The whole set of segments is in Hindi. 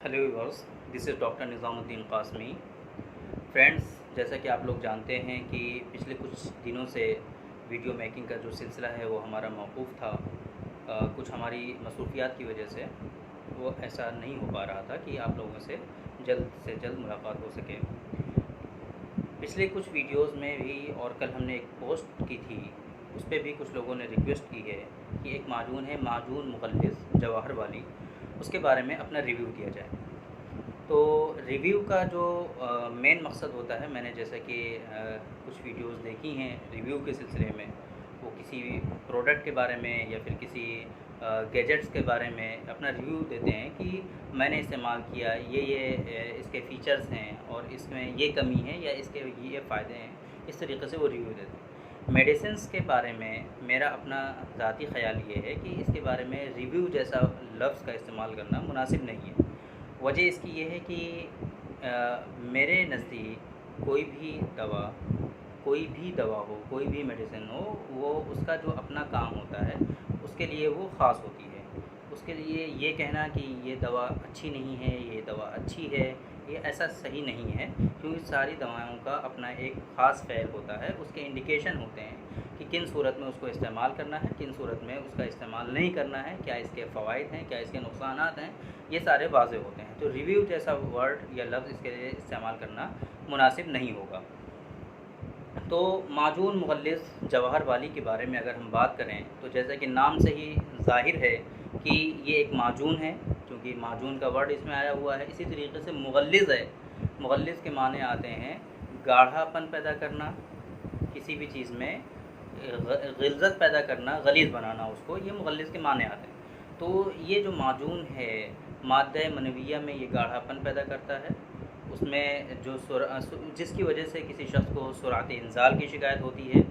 Hello viewers, this is doctor Nizamuddin Qasmi. Friends, जैसा कि आप लोग जानते हैं कि पिछले कुछ दिनों से वीडियो मेकिंग का जो सिलसिला है वो हमारा मौकूफ़ था। कुछ हमारी मसरूफ़ियात की वजह से वो ऐसा नहीं हो पा रहा था कि आप लोगों से जल्द मुलाकात हो सके। पिछले कुछ वीडियोस में भी और कल हमने एक पोस्ट की थी, उस पे भी कुछ लोगों ने रिक्वेस्ट की है कि एक माजून है, माजून मुखल्लिस जवाहर वाली, उसके बारे में अपना रिव्यू दिया जाए। तो रिव्यू का जो मेन मकसद होता है, मैंने जैसा कि कुछ वीडियोस देखी हैं रिव्यू के सिलसिले में, वो किसी प्रोडक्ट के बारे में या फिर किसी गैजेट्स के बारे में अपना रिव्यू देते हैं कि मैंने इस्तेमाल किया, इसके फ़ीचर्स हैं और इसमें ये कमी है या इसके ये फ़ायदे हैं, इस तरीके से वो रिव्यू देते हैं। मेडिसिन्स के बारे में मेरा अपना ज़ाती ख़याल ये है कि इसके बारे में रिव्यू जैसा लफ्ज़ का इस्तेमाल करना मुनासिब नहीं है। वजह इसकी ये है कि मेरे नज़दीक कोई भी दवा हो, कोई भी मेडिसिन हो, वो उसका जो अपना काम होता है उसके लिए वो ख़ास होती है। उसके लिए ये कहना कि ये दवा अच्छी नहीं है, ये दवा अच्छी है, ये ऐसा सही नहीं है, क्योंकि सारी दवाओं का अपना एक ख़ास फ़ैल होता है। उसके इंडिकेशन होते हैं कि किन सूरत में उसको इस्तेमाल करना है, किन सूरत में उसका इस्तेमाल नहीं करना है, क्या इसके फ़वाइद हैं, क्या इसके नुकसानात हैं, ये सारे वाज़ेह होते हैं। तो रिव्यू जैसा वर्ड या लफ्ज़ इसके लिए इस्तेमाल करना मुनासिब नहीं होगा। तो माजून मुखल्लिस जवाहर वाली के बारे में अगर हम बात करें तो जैसा कि नाम से ही ज़ाहिर है कि ये एक माजून है, क्योंकि माजून का वर्ड इसमें आया हुआ है। इसी तरीके से मुगल्लिज़ है, मुगल्लिज़ के माने आते हैं गाढ़ापन पैदा करना, किसी भी चीज़ में ग़िल्ज़त पैदा करना, गलीज़ बनाना उसको, ये मुगल्लिज़ के माने आते हैं। तो ये जो माजून है, माद्दा मनविया में ये गाढ़ापन पैदा करता है, उसमें जो जिसकी वजह से किसी शख्स को सुरात इंज़ाल की शिकायत होती है।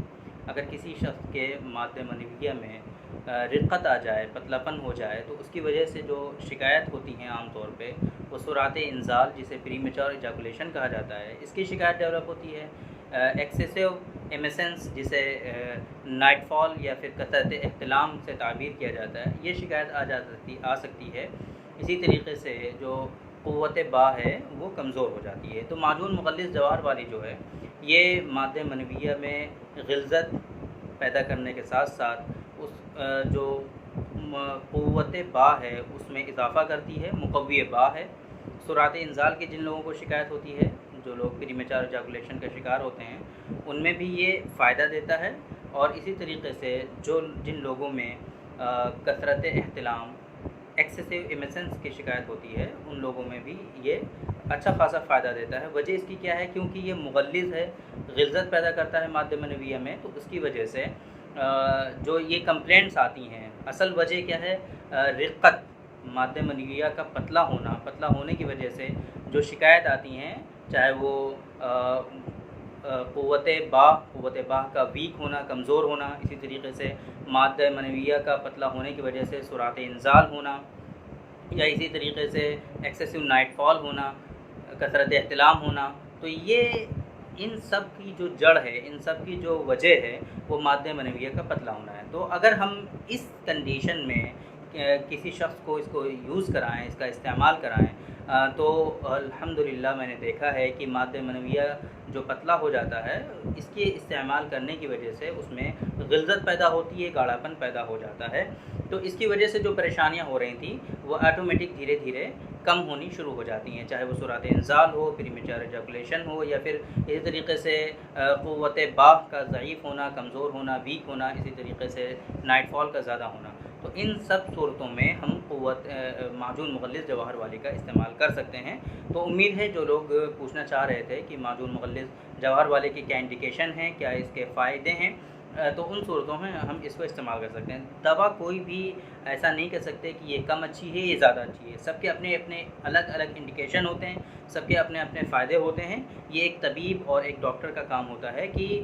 अगर किसी शख्स के माद्दा मनविया में रिक़्क़त आ जाए, पतलापन हो जाए, तो उसकी वजह से जो शिकायत होती है आम तौर पे वो सुरात इंज़ाल, जिसे प्रीमेच्योर इजैकुलेशन कहा जाता है, इसकी शिकायत डेवलप होती है। एक्सेसिव एमिसेंस, जिसे नाइटफॉल या फिर कसरत एहतिलाम से ताबीर किया जाता है, ये शिकायत आ सकती है। इसी तरीके से जो क़ुव्वत बा है वो कमज़ोर हो जाती है। तो माजून मुखल्लिस जवाहर वाली जो है, ये माद्दा मनविया में ग़िल्ज़त पैदा करने के साथ साथ उस जो क़ुव्वत बा है उसमें इजाफ़ा करती है, मुक़व्वी बा है। सुरात इंज़ाल की जिन लोगों को शिकायत होती है, जो लोग प्रीमेच्योर इजैकुलेशन का शिकार होते हैं, उनमें भी ये फ़ायदा देता है। और इसी तरीके से जिन लोगों में कसरत एहतिलाम, एक्सेसिव एमिसेंस की शिकायत होती है, उन लोगों में भी ये अच्छा खासा फ़ायदा देता है। वजह इसकी क्या है? क्योंकि ये मुगल्लिज़ है, ग़िल्ज़त पैदा करता है माद्दा मनविया में, तो उसकी वजह से जो ये कंप्लेंट्स आती हैं, असल वजह क्या है? रिक़्क़त, माद्दा मनविया का पतला होने की वजह से जो शिकायत आती हैं, चाहे वो क़ुव्वत बा का वीक होना, कमज़ोर होना, इसी तरीके से माद्दा मनविया का पतला होने की वजह से सुरात इंज़ाल होना, या इसी तरीके से एक्सेसिव नाइटफॉल होना, कसरत एहतिलाम होना। तो ये इन सब की जो जड़ है, इन सब की जो वजह है, वो माद्दा मनविया का पतला होना है। तो अगर हम इस कंडीशन में किसी शख्स को इसको यूज़ कराएँ, इसका इस्तेमाल कराएँ, तो अल्हम्दुलिल्लाह मैंने देखा है कि माद्दा मनविया जो पतला हो जाता है, इसके इस्तेमाल करने की वजह से उसमें ग़िल्ज़त पैदा होती है, गाढ़ापन पैदा हो जाता है। तो इसकी वजह से जो परेशानियाँ हो रही थी, वो ऑटोमेटिक धीरे-धीरे कम होनी शुरू हो जाती हैं, चाहे वो सुरात इंज़ाल हो, प्रीमेच्योर इजैकुलेशन हो, या फिर इसी तरीके से क़ुव्वत बा का ज़ईफ़ होना, कमज़ोर होना, वीक होना, इसी तरीके से नाइटफॉल का ज़्यादा होना। तो इन सब सूरतों में हम माजून मुखल्लिस जवाहर वाली का इस्तेमाल कर सकते हैं। तो उम्मीद है जो लोग पूछना चाह रहे थे कि माजून मुखल्लिस जवाहर वाले की क्या इंडिकेशन है, क्या इसके फ़ायदे हैं, तो उन सूरतों में हम इसको इस्तेमाल कर सकते हैं। दवा कोई भी ऐसा नहीं कह सकते कि ये कम अच्छी है, ये ज़्यादा अच्छी है। सबके अपने-अपने अलग-अलग इंडिकेशन होते हैं, सबके अपने-अपने फ़ायदे होते हैं। ये एक तबीब और एक डॉक्टर का काम होता है कि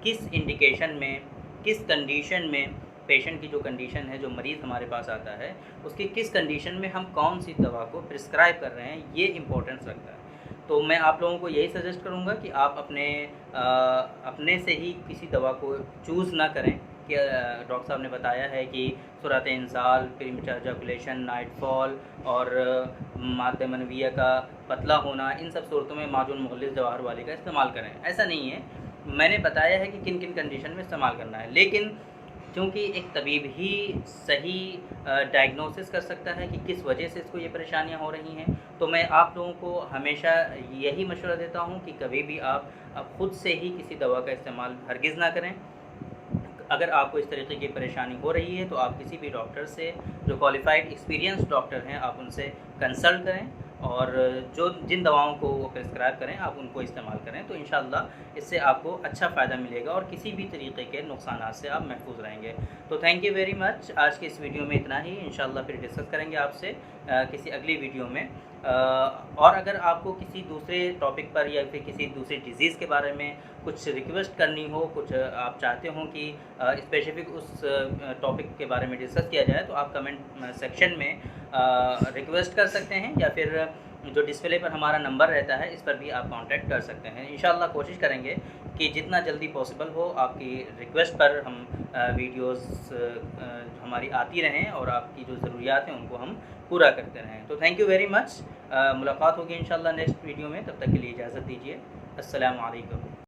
किस इंडिकेशन में, किस कंडीशन में, पेशेंट की जो कंडीशन है, जो मरीज़ हमारे पास आता है, उसकी किस कंडीशन में हम कौन-सी दवा को प्रिस्क्राइब कर रहे हैं, ये इम्पोर्टेंस रखता है। तो मैं आप लोगों को यही सजेस्ट करूँगा कि आप अपने से ही किसी दवा को चूज़ ना करें। कि डॉक्टर साहब ने बताया है कि सूरत इंसाल, प्रीमेचर एजाकुलेशन, नाइटफॉल और माद्दे मनविया का पतला होना, इन सब सूरतों में माजुन मुगल्लिज़ जवाहर वाली का इस्तेमाल करें। ऐसा नहीं है, मैंने बताया है कि किन किन कंडीशन में इस्तेमाल करना है, लेकिन क्योंकि एक तबीब ही सही डायग्नोसिस कर सकता है कि किस वजह से इसको ये परेशानियां हो रही हैं, तो मैं आप लोगों को हमेशा यही मशवरा देता हूं कि कभी भी आप ख़ुद से ही किसी दवा का इस्तेमाल हरगिज़ ना करें। अगर आपको इस तरीके की परेशानी हो रही है तो आप किसी भी डॉक्टर से, जो क्वालिफाइड एक्सपीरियंस डॉक्टर हैं, आप उनसे कंसल्ट करें और जो जिन दवाओं को वो प्रिस्क्राइब करें आप उनको इस्तेमाल करें, तो इंशाअल्लाह इससे आपको अच्छा फ़ायदा मिलेगा और किसी भी तरीके के नुकसानात से आप महफूज रहेंगे। तो थैंक यू वेरी मच। आज की इस वीडियो में इतना ही। इंशाअल्लाह फिर डिस्कस करेंगे आपसे किसी अगली वीडियो में। और अगर आपको किसी दूसरे टॉपिक पर या फिर किसी दूसरी डिज़ीज़ के बारे में कुछ रिक्वेस्ट करनी हो, कुछ आप चाहते हो कि स्पेसिफिक उस टॉपिक के बारे में डिस्कस किया जाए, तो आप कमेंट सेक्शन में रिक्वेस्ट कर सकते हैं या फिर जो डिस्प्ले पर हमारा नंबर रहता है इस पर भी आप कांटेक्ट कर सकते हैं। इंशाअल्लाह कोशिश करेंगे कि जितना जल्दी पॉसिबल हो आपकी रिक्वेस्ट पर हम वीडियोस हमारी आती रहें और आपकी जो ज़रूरियात हैं उनको हम पूरा करते रहें। तो थैंक यू वेरी मच। मुलाकात होगी इंशाअल्लाह नेक्स्ट वीडियो में, तब तक के लिए इजाज़त दीजिए। अस्सलामु अलैकुम।